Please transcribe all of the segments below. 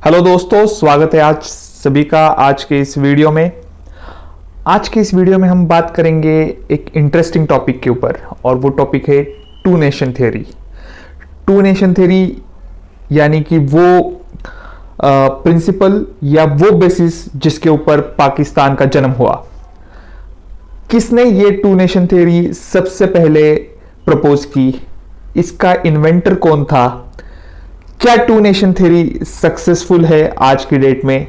Hello दोस्तों, स्वागत है आज सभी का आज के इस वीडियो में। आज के इस वीडियो में हम बात करेंगे एक इंटरेस्टिंग टॉपिक के ऊपर, और वो टॉपिक है two nation theory. Two nation theory यानी कि वो प्रिंसिपल या वो बेसिस जिसके ऊपर पाकिस्तान का जन्म हुआ। किसने ये टू नेशन थ्योरी सबसे पहले प्रपोज की? इसका इन्वेंटर कौन था? क्या टू नेशन थ्योरी सक्सेसफुल है आज की डेट में,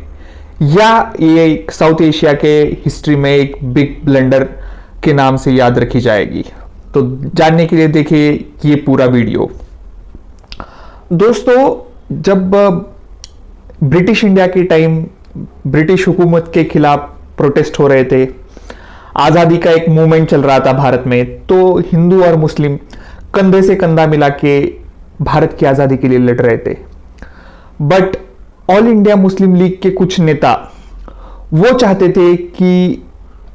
या ये साउथ एशिया के हिस्ट्री में एक बिग ब्लंडर के नाम से याद रखी जाएगी? तो जानने के लिए देखिए ये पूरा वीडियो। दोस्तों, जब ब्रिटिश इंडिया के टाइम ब्रिटिश हुकूमत के खिलाफ प्रोटेस्ट हो रहे थे, आज़ादी का एक मूवमेंट चल रहा था भारत में, तो हिंदू और मुस्लिम कंधे से कंधा मिला के भारत की आज़ादी के लिए लड़ रहे थे। But all India Muslim league के कुछ नेता वो चाहते थे कि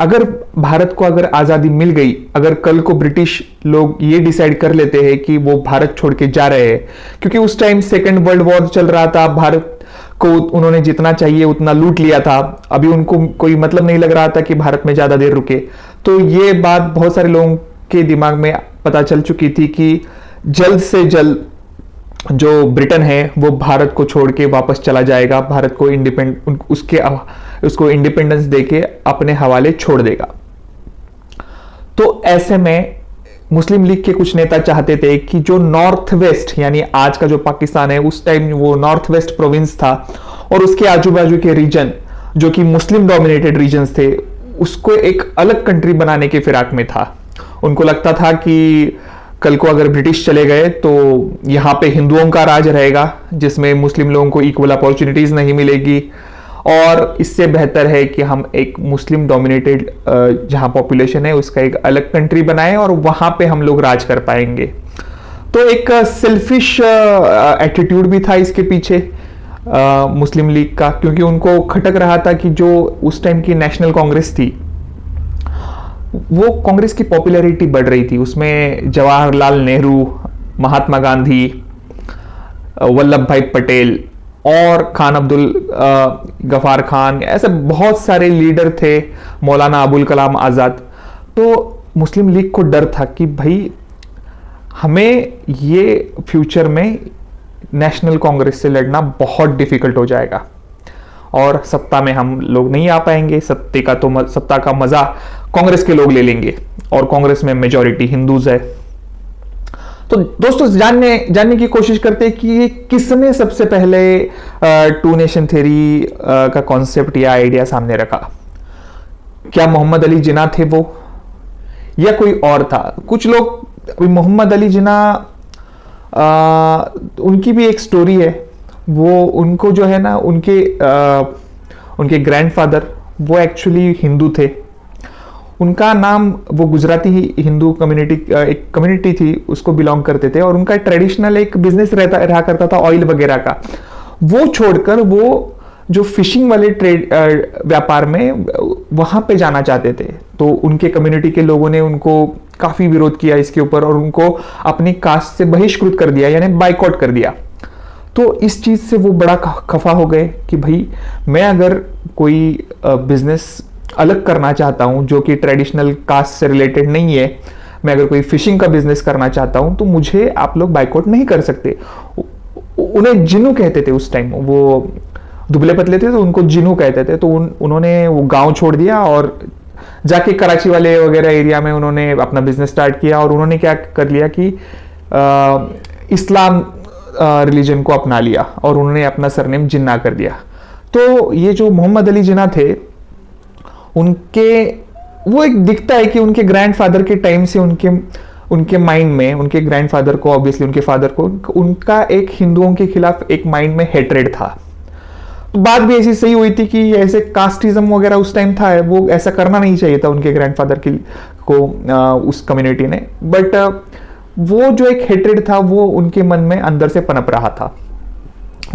अगर भारत को अगर आज़ादी मिल गई, अगर कल को ब्रिटिश लोग ये डिसाइड कर लेते हैं कि वो भारत छोड़ के जा रहे हैं, क्योंकि उस टाइम सेकेंड वर्ल्ड वॉर चल रहा था, भारत को उन्होंने जितना चाहिए उतना लूट लिया था, अभी उनको कोई मतलब नहीं लग रहा था कि भारत में ज़्यादा देर रुके। तो ये बात बहुत सारे लोगों के दिमाग में पता चल चुकी थी कि जल्द से जल्द जो ब्रिटेन है वो भारत को छोड़ के वापस चला जाएगा, भारत को उसको इंडिपेंडेंस देके अपने हवाले छोड़ देगा। तो ऐसे में मुस्लिम लीग के कुछ नेता चाहते थे कि जो नॉर्थ वेस्ट यानी आज का जो पाकिस्तान है, उस टाइम वो नॉर्थ वेस्ट प्रोविंस था और उसके आजू बाजू के रीजन जो कि मुस्लिम डोमिनेटेड रीजन्स थे, उसको एक अलग कंट्री बनाने के फिराक में था। उनको लगता था कि कल को अगर ब्रिटिश चले गए तो यहाँ पे हिंदुओं का राज रहेगा, जिसमें मुस्लिम लोगों को इक्वल अपॉर्चुनिटीज नहीं मिलेगी, और इससे बेहतर है कि हम एक मुस्लिम डोमिनेटेड जहाँ पॉपुलेशन है उसका एक अलग कंट्री बनाएं और वहाँ पे हम लोग राज कर पाएंगे। तो एक सेल्फिश एटीट्यूड भी था इसके पीछे मुस्लिम लीग का, क्योंकि उनको खटक रहा था कि जो उस टाइम की नेशनल कांग्रेस थी, वो कांग्रेस की पॉपुलैरिटी बढ़ रही थी। उसमें जवाहरलाल नेहरू, महात्मा गांधी, वल्लभ भाई पटेल और खान अब्दुल गफार खान, ऐसे बहुत सारे लीडर थे, मौलाना अबुल कलाम आज़ाद। तो मुस्लिम लीग को डर था कि भाई हमें ये फ्यूचर में नेशनल कांग्रेस से लड़ना बहुत डिफिकल्ट हो जाएगा और सत्ता में हम लोग नहीं आ पाएंगे। सत्ता का मजा कांग्रेस के लोग ले लेंगे और कांग्रेस में मेजॉरिटी हिंदूज है। तो दोस्तों, जानने की कोशिश करते हैं कि ये किसने सबसे पहले टू नेशन थ्योरी का कॉन्सेप्ट या आइडिया सामने रखा। क्या मोहम्मद अली जिन्ना थे वो, या कोई और था? कुछ लोग मोहम्मद अली जिन्ना, उनकी भी एक स्टोरी है। वो उनको जो है ना, उनके ग्रैंडफादर वो एक्चुअली हिंदू थे। उनका नाम, वो गुजराती हिंदू एक कम्युनिटी थी, उसको बिलोंग करते थे, और उनका ट्रेडिशनल एक बिजनेस रहा करता था ऑयल वगैरह का। वो छोड़कर वो जो फिशिंग वाले व्यापार में वहां पे जाना चाहते थे। तो उनके कम्युनिटी के लोगों ने उनको काफी विरोध किया इसके ऊपर और उनको अपनी कास्ट से बहिष्कृत कर दिया, यानी बाइकआउट कर दिया। तो इस चीज से वो बड़ा खफा हो गए कि भाई मैं अगर कोई बिजनेस अलग करना चाहता हूं जो कि ट्रेडिशनल कास्ट से रिलेटेड नहीं है, मैं अगर कोई फिशिंग का बिजनेस करना चाहता हूं तो मुझे आप लोग बाइकआउट नहीं कर सकते। उन्हें जिन्नू कहते थे उस टाइम, वो दुबले पतले थे तो उनको जिन्नू कहते थे। तो उन्होंने वो गांव छोड़ दिया और जाके कराची वाले वगैरह एरिया में उन्होंने अपना बिजनेस स्टार्ट किया, और उन्होंने क्या कर लिया कि इस्लाम रिलीजन को अपना लिया और उन्होंने अपना सरनेम जिन्ना कर दिया। तो ये जो मोहम्मद अली जिन्ना थे, वो एक दिखता है कि उनके ग्रैंडफादर के टाइम से उनके माइंड में, उनके ग्रैंडफादर को, ऑब्वियसली उनके फादर को, उनका एक हिंदुओं के खिलाफ एक माइंड में हेट्रेड था। तो बात भी ऐसी सही हुई थी कि ऐसे कास्टिज्म वगैरह उस टाइम था, वो ऐसा करना नहीं चाहिए था उनके ग्रैंडफादर को उस कम्युनिटी ने। बट वो जो एक हेट्रेड था वो उनके मन में अंदर से पनप रहा था।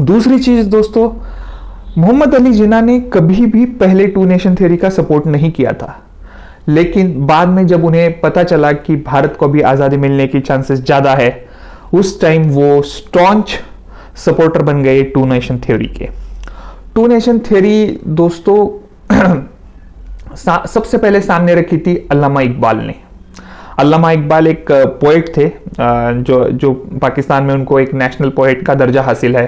दूसरी चीज दोस्तों, मोहम्मद अली जिन्ना ने कभी भी पहले टू नेशन थ्योरी का सपोर्ट नहीं किया था, लेकिन बाद में जब उन्हें पता चला कि भारत को भी आज़ादी मिलने की चांसेस ज़्यादा है, उस टाइम वो स्टॉन्च सपोर्टर बन गए टू नेशन थ्योरी के। टू नेशन थ्योरी दोस्तों सबसे पहले सामने रखी थी अल्लामा इकबाल ने। अल्लामा इकबाल एक पोएट थे, जो पाकिस्तान में उनको एक नेशनल पोएट का दर्जा हासिल है।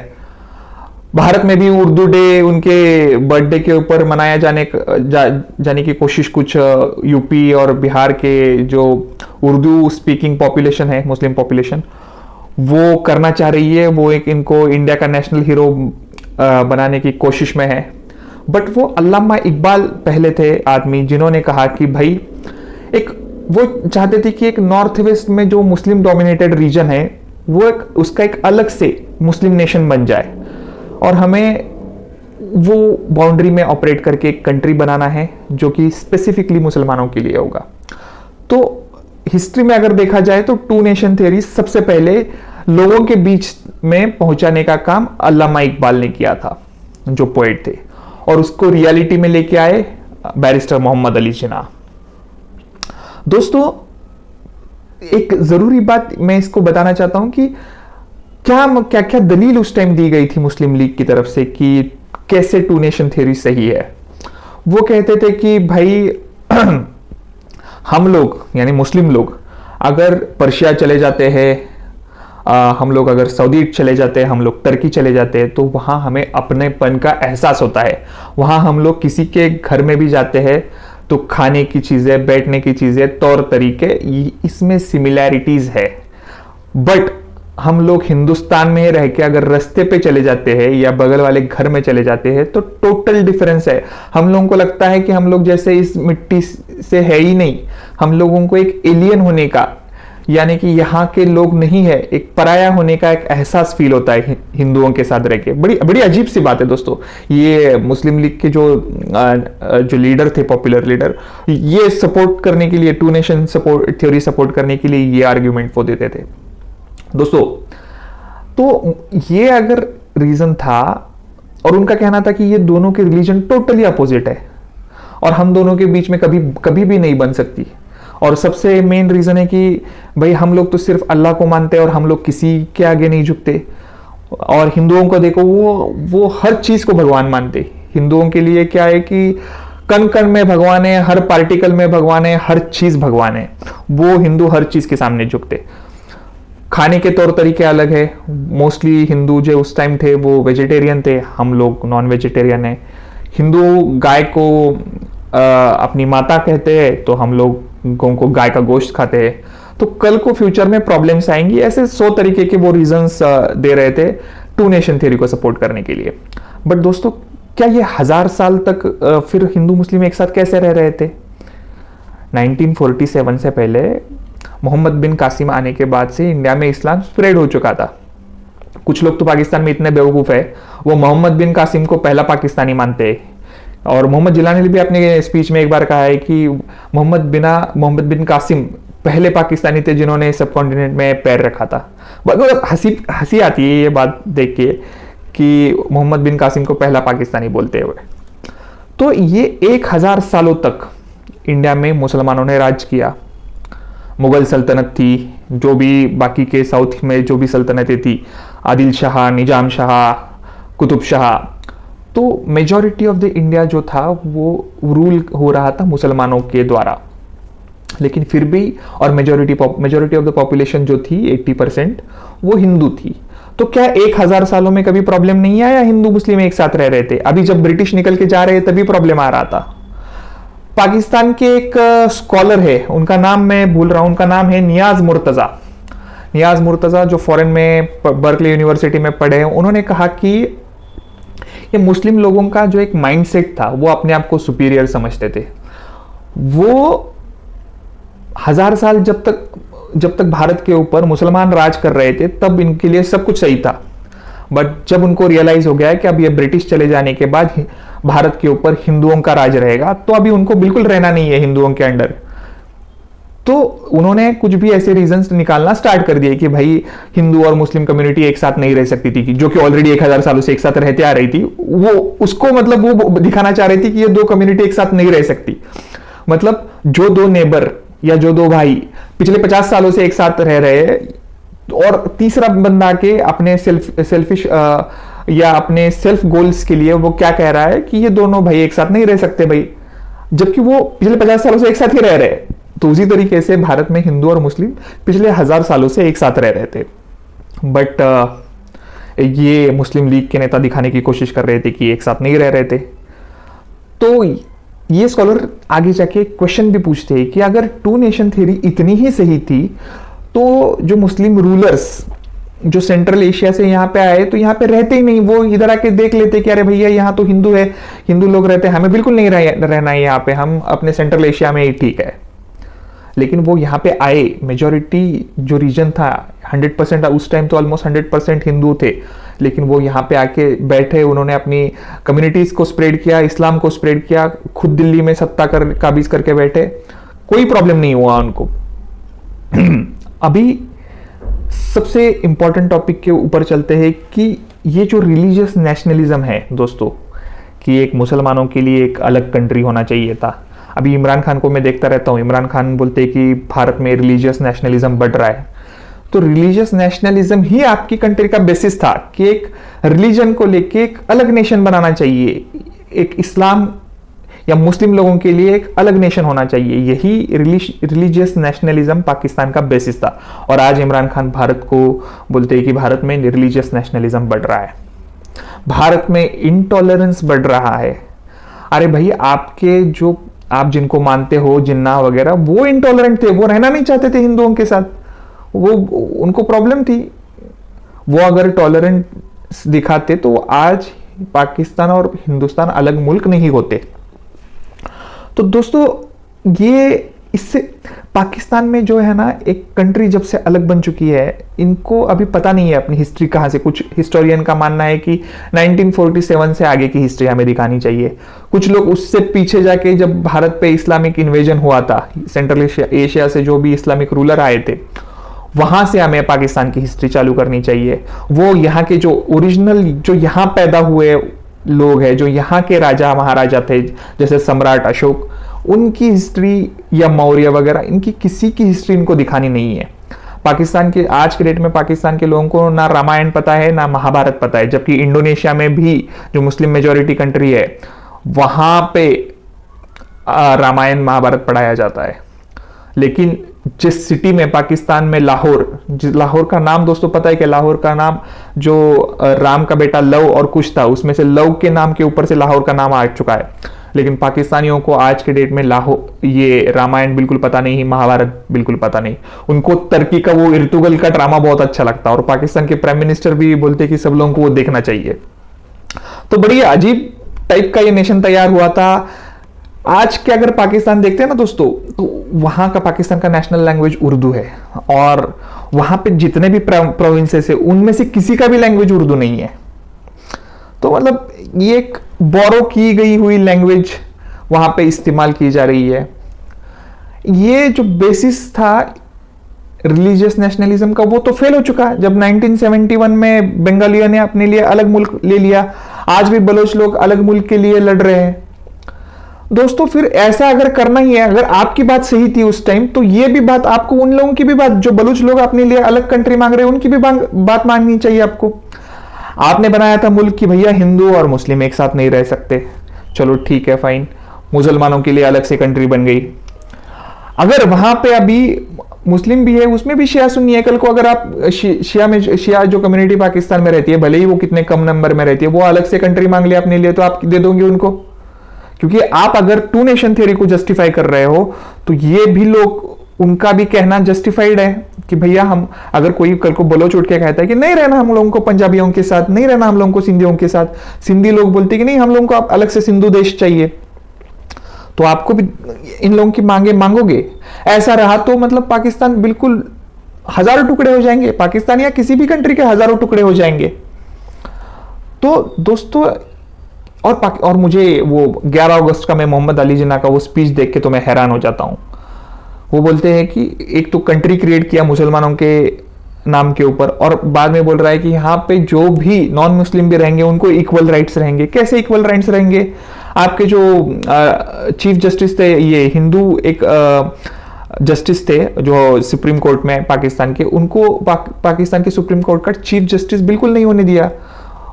भारत में भी उर्दू डे उनके बर्थडे के ऊपर मनाया जाने की कोशिश कुछ यूपी और बिहार के जो उर्दू स्पीकिंग पॉपुलेशन है, मुस्लिम पॉपुलेशन, वो करना चाह रही है। वो एक इनको इंडिया का नेशनल हीरो बनाने की कोशिश में है। बट वो अल्लामा इकबाल पहले थे आदमी जिन्होंने कहा कि भाई वो चाहते थे कि एक नॉर्थ वेस्ट में जो मुस्लिम डोमिनेटेड रीजन है वो उसका एक अलग से मुस्लिम नेशन बन जाए और हमें वो बाउंड्री में ऑपरेट करके एक कंट्री बनाना है जो कि स्पेसिफिकली मुसलमानों के लिए होगा। तो हिस्ट्री में अगर देखा जाए तो टू नेशन थ्योरी सबसे पहले लोगों के बीच में पहुंचाने का काम अल्लामा इकबाल ने किया था, जो पोएट थे, और उसको रियलिटी में लेके आए बैरिस्टर मोहम्मद अली जिन्ना। दोस्तों एक जरूरी बात मैं इसको बताना चाहता हूं कि क्या क्या दलील उस टाइम दी गई थी मुस्लिम लीग की तरफ से कि कैसे टू नेशन थ्योरी सही है। वो कहते थे कि भाई हम लोग यानी मुस्लिम लोग अगर पर्शिया चले जाते हैं, हम लोग अगर सऊदी चले जाते हैं, हम लोग तुर्की चले जाते हैं, तो वहाँ हमें अपनेपन का एहसास होता है। वहाँ हम लोग किसी के घर में भी जाते हैं तो खाने की चीज़ें, बैठने की चीज़ें, तौर तरीके, इसमें सिमिलैरिटीज़ है। बट हम लोग हिंदुस्तान में रह के अगर रास्ते पे चले जाते हैं या बगल वाले घर में चले जाते हैं तो टोटल डिफरेंस है। हम लोगों को लगता है कि हम लोग जैसे इस मिट्टी से है ही नहीं, हम लोगों को एक एलियन होने का, यानी कि यहाँ के लोग नहीं है, एक पराया होने का एक एहसास फील होता है हिंदुओं के साथ रह के। बड़ी अजीब सी बात है दोस्तों। ये मुस्लिम लीग के जो लीडर थे, पॉपुलर लीडर, ये सपोर्ट करने के लिए, टू नेशन थ्योरी सपोर्ट करने के लिए ये आर्ग्यूमेंट वो देते थे दोस्तों। तो ये अगर रीजन था और उनका कहना था कि ये दोनों के रिलीजन टोटली अपोजिट है और हम दोनों के बीच में कभी भी नहीं बन सकती, और सबसे मेन रीजन है कि भाई हम लोग तो सिर्फ अल्लाह को मानते हैं और हम लोग किसी के आगे नहीं झुकते। और हिंदुओं को देखो, वो हर चीज को भगवान मानते। हिंदुओं के लिए क्या है कि कण कण में भगवान है, हर पार्टिकल में भगवान है, हर चीज भगवान है। वो हिंदू हर चीज के सामने झुकते। खाने के तौर तरीके अलग है। मोस्टली हिंदू जो उस टाइम थे वो वेजिटेरियन थे, हम लोग नॉन वेजिटेरियन है। हिंदू गाय को अपनी माता कहते हैं तो हम लोगों को गाय का गोश्त खाते हैं। तो कल को फ्यूचर में प्रॉब्लम्स आएंगी। ऐसे 100 तरीके के वो रीजंस दे रहे थे टू नेशन थ्योरी को सपोर्ट करने के लिए। बट दोस्तों क्या ये 1000 साल तक फिर हिंदू मुस्लिम एक साथ कैसे रह रहे थे? 1947 से पहले मोहम्मद बिन कासिम आने के बाद से इंडिया में इस्लाम स्प्रेड हो चुका था। कुछ लोग तो पाकिस्तान में इतने बेवकूफ है, वो मोहम्मद बिन कासिम को पहला पाकिस्तानी मानते हैं। और मोहम्मद जिलानी ने भी अपने स्पीच में एक बार कहा है कि मोहम्मद बिन कासिम पहले पाकिस्तानी थे जिन्होंने सब कॉन्टिनेंट में पैर रखा था। मतलब हंसी आती है ये बात देख के कि मोहम्मद बिन कासिम को पहला पाकिस्तानी बोलते हुए। तो ये 1000 सालों तक इंडिया में मुसलमानों ने राज किया। मुगल सल्तनत थी, जो भी बाकी के साउथ में जो भी सल्तनतें थी, आदिल शाह, निजाम शाह, कुतुब शाह, तो मेजॉरिटी ऑफ द इंडिया जो था वो रूल हो रहा था मुसलमानों के द्वारा। लेकिन फिर भी, और मेजॉरिटी ऑफ द पॉपुलेशन जो थी 80% वो हिंदू थी। तो क्या 1000 सालों में कभी प्रॉब्लम नहीं आया? हिंदू मुस्लिम एक साथ रह रहे थे। अभी जब ब्रिटिश निकल के जा रहे तभी प्रॉब्लम आ रहा था। पाकिस्तान के एक स्कॉलर है, उनका नाम मैं भूल रहा हूं, उनका नाम है नियाज मुर्तजा, जो फॉरेन में बर्कले यूनिवर्सिटी में पढ़े हैं। उन्होंने कहा कि ये मुस्लिम लोगों का जो एक माइंडसेट था, वो अपने आप को सुपीरियर समझते थे। वो 1000 साल जब तक भारत के ऊपर मुसलमान राज कर रहे थे तब इनके लिए सब कुछ सही था। बट जब उनको रियलाइज हो गया है कि अब ये ब्रिटिश चले जाने के बाद भारत के ऊपर हिंदुओं का राज रहेगा, तो अभी उनको बिल्कुल रहना नहीं है हिंदुओं के अंडर। तो उन्होंने कुछ भी ऐसे रीजंस निकालना स्टार्ट कर दिए कि भाई हिंदू और मुस्लिम कम्युनिटी एक साथ नहीं रह सकती थी, जो कि ऑलरेडी 1000 सालों से एक साथ रहते आ रही थी। वो उसको मतलब वो दिखाना चाह रही थी कि ये दो कम्युनिटी एक साथ नहीं रह सकती। मतलब जो दो नेबर या जो दो भाई पिछले 50 सालों से एक साथ रह रहे और तीसरा बंदा के अपने सेल्फिश या अपने सेल्फ गोल्स के लिए वो क्या कह रहा है कि ये दोनों भाई एक साथ नहीं रह सकते भाई, जबकि वो पिछले 50 सालों से एक साथ ही रह रहे। तो उसी तरीके से भारत में हिंदू और मुस्लिम पिछले 1000 सालों से एक साथ रह रहे थे, बट ये मुस्लिम लीग के नेता दिखाने की कोशिश कर रहे थे कि एक साथ नहीं रह रहे थे। तो ये स्कॉलर आगे जाके क्वेश्चन भी पूछते हैं कि अगर टू नेशन थ्योरी इतनी ही सही थी तो जो मुस्लिम रूलर्स जो सेंट्रल एशिया से यहाँ पे आए तो यहाँ पे रहते ही नहीं, वो इधर आके देख लेते कि अरे भैया यहाँ तो हिंदू है, हिंदू लोग रहते हैं, हमें बिल्कुल नहीं रहना है यहाँ पे, हम अपने सेंट्रल एशिया में ही ठीक है। लेकिन वो यहाँ पे आए, मेजॉरिटी जो रीजन था 100%, उस टाइम तो ऑलमोस्ट 100% हिंदू थे, लेकिन वो यहाँ पे आके बैठे, उन्होंने अपनी कम्युनिटीज को स्प्रेड किया, इस्लाम को स्प्रेड किया, खुद दिल्ली में सत्ता काबिज करके बैठे, कोई प्रॉब्लम नहीं हुआ उनको। अभी सबसे इंपॉर्टेंट टॉपिक के ऊपर चलते हैं कि ये जो रिलीजियस नेशनलिज्म है दोस्तों, कि एक मुसलमानों के लिए एक अलग कंट्री होना चाहिए था। अभी इमरान खान को मैं देखता रहता हूँ, इमरान खान बोलते हैं कि भारत में रिलीजियस नेशनलिज्म बढ़ रहा है। तो रिलीजियस नेशनलिज्म ही आपकी कंट्री का बेसिस था कि एक रिलीजन को लेके एक अलग नेशन बनाना चाहिए, एक इस्लाम या मुस्लिम लोगों के लिए एक अलग नेशन होना चाहिए। यही रिलीजियस नेशनलिज्म पाकिस्तान का बेसिस था। और आज इमरान खान भारत को बोलते हैं कि भारत में रिलीजियस नेशनलिज्म बढ़ रहा है, भारत में इंटॉलरेंस बढ़ रहा है। अरे भाई, आप जिनको मानते हो जिन्ना वगैरह, वो इंटॉलरेंट थे, वो रहना नहीं चाहते थे हिंदुओं के साथ, वो उनको प्रॉब्लम थी। वो अगर टॉलरेंस दिखाते तो आज पाकिस्तान और हिंदुस्तान अलग मुल्क नहीं होते। तो दोस्तों, ये इससे पाकिस्तान में जो है ना, एक कंट्री जब से अलग बन चुकी है, इनको अभी पता नहीं है अपनी हिस्ट्री कहाँ से। कुछ हिस्टोरियन का मानना है कि 1947 से आगे की हिस्ट्री हमें दिखानी चाहिए। कुछ लोग उससे पीछे जाके, जब भारत पे इस्लामिक इन्वेजन हुआ था, सेंट्रल एशिया से जो भी इस्लामिक रूलर आए थे, वहां से हमें पाकिस्तान की हिस्ट्री चालू करनी चाहिए। वो यहाँ के जो ओरिजिनल, जो यहाँ पैदा हुए लोग हैं, जो यहाँ के राजा महाराजा थे, जैसे सम्राट अशोक, उनकी हिस्ट्री या मौर्य वगैरह, इनकी किसी की हिस्ट्री इनको दिखानी नहीं है। पाकिस्तान के आज के डेट में पाकिस्तान के लोगों को ना रामायण पता है ना महाभारत पता है, जबकि इंडोनेशिया में भी जो मुस्लिम मेजॉरिटी कंट्री है, वहां पे रामायण महाभारत पढ़ाया जाता है। लेकिन जिस सिटी में, पाकिस्तान में लाहौर का नाम दोस्तों पता है कि लाहौर का नाम जो राम का बेटा लव और कुश था, उसमें से लव के नाम के ऊपर से लाहौर का नाम आ चुका है। लेकिन पाकिस्तानियों को आज के डेट में ये रामायण बिल्कुल पता नहीं, महाभारत बिल्कुल पता नहीं। उनको तुर्की का वो इर्तुगल का ड्रामा बहुत अच्छा लगता है, और पाकिस्तान के प्राइम मिनिस्टर भी बोलते कि सब लोगों को वो देखना चाहिए। तो बड़ी अजीब टाइप का ये नेशन तैयार हुआ था। आज के अगर पाकिस्तान देखते हैं ना दोस्तों, तो वहां का, पाकिस्तान का नेशनल लैंग्वेज उर्दू है, और वहां पे जितने भी प्रोविंसेस है, उनमें से किसी का भी लैंग्वेज उर्दू नहीं है। तो मतलब ये एक बोरो की गई हुई लैंग्वेज वहां पे इस्तेमाल की जा रही है। ये जो बेसिस था रिलीजियस नेशनलिज्म का, वो तो फेल हो चुका है। जब 1971 में बंगालियों ने अपने लिए अलग मुल्क ले लिया, आज भी बलोच लोग अलग मुल्क के लिए लड़ रहे हैं। दोस्तों, फिर ऐसा अगर करना ही है, अगर आपकी बात सही थी उस टाइम, तो ये भी बात आपको, उन लोगों की भी बात, जो बलूच लोग अपने लिए अलग कंट्री मांग रहे हैं, उनकी भी बात माननी चाहिए आपको। आपने बनाया था मुल्क कि भैया हिंदू और मुस्लिम एक साथ नहीं रह सकते, चलो ठीक है, फाइन, मुसलमानों के लिए अलग से कंट्री बन गई। अगर वहां पे अभी मुस्लिम भी है, उसमें भी शिया सुन्नी है, कल को अगर आप शिया जो कम्युनिटी पाकिस्तान में रहती है, भले ही वो कितने कम नंबर में रहती है, वो अलग से कंट्री मांग ले अपने लिए, तो आप दे दोगे उनको? क्योंकि आप अगर टू नेशन थ्योरी को जस्टिफाई कर रहे हो, तो ये भी लोग, उनका भी कहना जस्टिफाइड है कि भैया हम, अगर कोई कल को बलोच उठ के कहता है कि नहीं रहना हम लोगों को पंजाबियों के साथ, नहीं रहना हम लोगों को सिंधियों के साथ, सिंधी लोग बोलते हैं कि नहीं हम लोगों को आप अलग से सिंधु देश चाहिए, तो आपको भी इन लोगों की मांगे मांगोगे। ऐसा रहा तो मतलब पाकिस्तान बिल्कुल हजारों टुकड़े हो जाएंगे, पाकिस्तान या किसी भी कंट्री के हजारों टुकड़े हो जाएंगे। तो दोस्तों, और मुझे वो 11 अगस्त का मैं मोहम्मद अली जिन्ना का वो स्पीच देख के तो मैं हैरान हो जाता हूं। वो बोलते हैं कि एक तो कंट्री क्रिएट किया मुसलमानों के नाम के ऊपर, और बाद में बोल रहा है कि यहाँ पे जो भी नॉन मुस्लिम भी रहेंगे उनको इक्वल राइट्स रहेंगे। कैसे इक्वल राइट्स रहेंगे? आपके जो चीफ जस्टिस थे, ये हिंदू एक जस्टिस थे जो सुप्रीम कोर्ट में पाकिस्तान के, उनको पाकिस्तान के सुप्रीम कोर्ट का चीफ जस्टिस बिल्कुल नहीं होने दिया।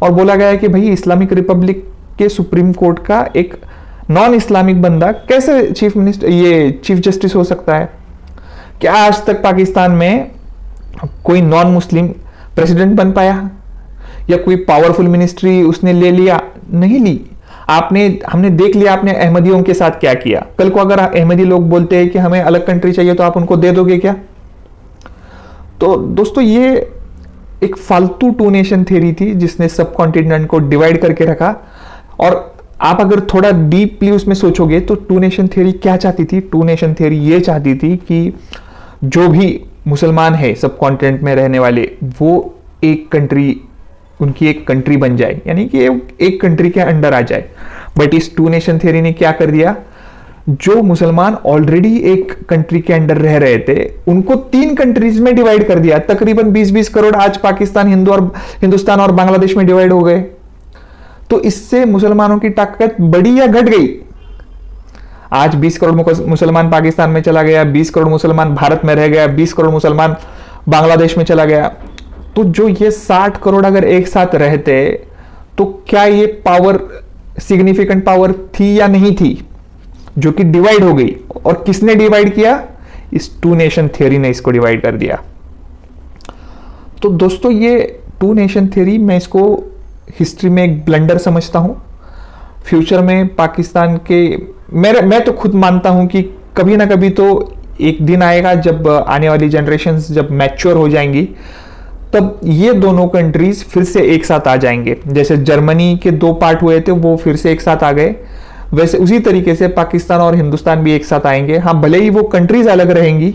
और बोला गया है कि भाई इस्लामिक रिपब्लिक के सुप्रीम कोर्ट का एक नॉन इस्लामिक बंदा कैसे चीफ जस्टिस हो सकता है? क्या आज तक पाकिस्तान में कोई नॉन मुस्लिम प्रेसिडेंट बन पाया या कोई पावरफुल मिनिस्ट्री उसने ले लिया? नहीं ली। हमने देख लिया आपने अहमदियों के साथ क्या किया। कल को अगर अहमदी लोग बोलते हैं कि हमें अलग कंट्री चाहिए तो आप उनको दे दोगे क्या? तो दोस्तों ये एक फालतू टू नेशन थ्योरी थी जिसने सब कॉन्टिनेंट को डिवाइड करके रखा। और आप अगर थोड़ा डीपली उसमें सोचोगे तो टू नेशन थ्योरी क्या चाहती थी? टू नेशन थ्योरी ये चाहती थी कि जो भी मुसलमान है सब कॉन्टिनेंट में रहने वाले, वो एक कंट्री, उनकी एक कंट्री बन जाए, यानी कि एक कंट्री के अंडर आ जाए। बट इस टू नेशन थ्योरी ने क्या कर दिया? जो मुसलमान ऑलरेडी एक कंट्री के अंडर रह रहे थे उनको 3 कंट्रीज में डिवाइड कर दिया। तकरीबन 20-20 करोड़ आज पाकिस्तान, हिंदुस्तान और बांग्लादेश में डिवाइड हो गए। तो इससे मुसलमानों की ताकत बढ़ी या घट गई? आज 20 करोड़ मुसलमान पाकिस्तान में चला गया, 20 करोड़ मुसलमान भारत में रह गया, 20 करोड़ मुसलमान बांग्लादेश में चला गया। तो जो ये 60 करोड़ अगर एक साथ रहते तो क्या ये पावर सिग्निफिकेंट पावर थी या नहीं थी, जो कि डिवाइड हो गई? और किसने डिवाइड किया? इस टू नेशन थ्योरी ने इसको डिवाइड कर दिया। तो दोस्तों ये टू नेशन थ्योरी, मैं इसको हिस्ट्री में एक ब्लंडर समझता हूं। फ्यूचर में पाकिस्तान के, मैं तो खुद मानता हूं कि कभी ना कभी तो एक दिन आएगा जब आने वाली जनरेशंस जब मैच्योर हो जाएंगी, तब ये दोनों कंट्रीज फिर से एक साथ आ जाएंगे। जैसे जर्मनी के 2 पार्ट हुए थे वो फिर से एक साथ आ गए, वैसे उसी तरीके से पाकिस्तान और हिंदुस्तान भी एक साथ आएंगे। हाँ, भले ही वो कंट्रीज अलग रहेंगी,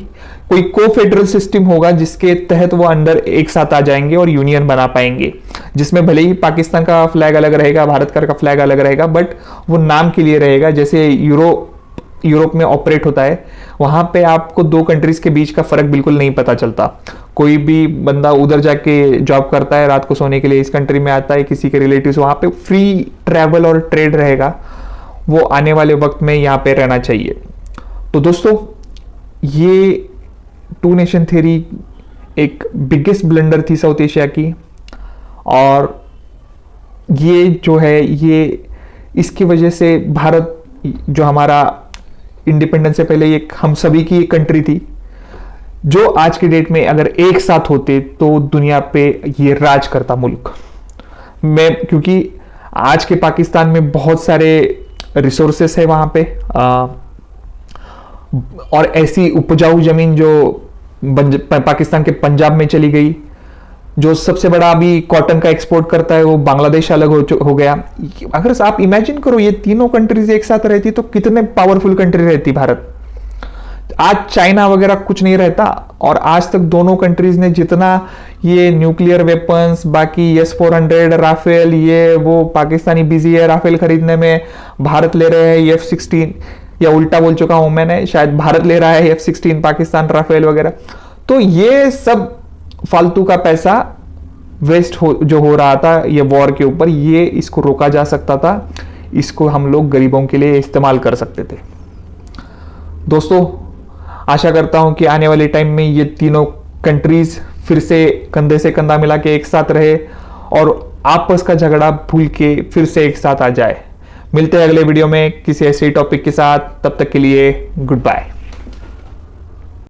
कोई को फेडरल सिस्टम होगा जिसके तहत वो अंदर एक साथ आ जाएंगे और यूनियन बना पाएंगे, जिसमें भले ही पाकिस्तान का फ्लैग अलग रहेगा, भारत का फ्लैग अलग रहेगा, बट वो नाम के लिए रहेगा। जैसे यूरोप में ऑपरेट होता है, वहां पे आपको 2 कंट्रीज के बीच का फर्क बिल्कुल नहीं पता चलता। कोई भी बंदा उधर जाके जॉब करता है, रात को सोने के लिए इस कंट्री में आता है, किसी के रिलेटिव्स, वहां पे फ्री ट्रैवल और ट्रेड रहेगा। वो आने वाले वक्त में यहाँ पे रहना चाहिए। तो दोस्तों ये टू नेशन थ्योरी एक बिगेस्ट ब्लंडर थी साउथ एशिया की, और ये जो है ये इसकी वजह से भारत जो हमारा इंडिपेंडेंस से पहले एक हम सभी की एक कंट्री थी, जो आज की डेट में अगर एक साथ होते तो दुनिया पे ये राज करता मुल्क। क्योंकि आज के पाकिस्तान में बहुत सारे रिसोर्सेस है वहां पे, और ऐसी उपजाऊ जमीन जो पाकिस्तान के पंजाब में चली गई। जो सबसे बड़ा अभी कॉटन का एक्सपोर्ट करता है वो बांग्लादेश अलग हो गया। अगर आप इमेजिन करो ये तीनों कंट्रीज एक साथ रहती तो कितने पावरफुल कंट्री रहती भारत। आज चाइना वगैरह कुछ नहीं रहता, और आज तक दोनों कंट्रीज ने जितना ये न्यूक्लियर वेपन्स, बाकी S-400 राफेल, ये वो पाकिस्तानी बिजी है राफेल खरीदने में, भारत ले रहे हैं F-16, या उल्टा बोल चुका हूं मैंने, शायद भारत ले रहा है F-16 पाकिस्तान राफेल वगैरह। तो ये सब फालतू का पैसा वेस्ट जो हो रहा था ये वॉर के ऊपर, ये इसको रोका जा सकता था, इसको हम लोग गरीबों के लिए इस्तेमाल कर सकते थे। दोस्तों आशा करता हूं कि आने वाले टाइम में ये तीनों कंट्रीज फिर से कंधे से कंधा मिला के एक साथ रहे और आपस का झगड़ा भूल के फिर से एक साथ आ जाए। मिलते हैं अगले वीडियो में किसी ऐसे टॉपिक के साथ, तब तक के लिए गुड बाय।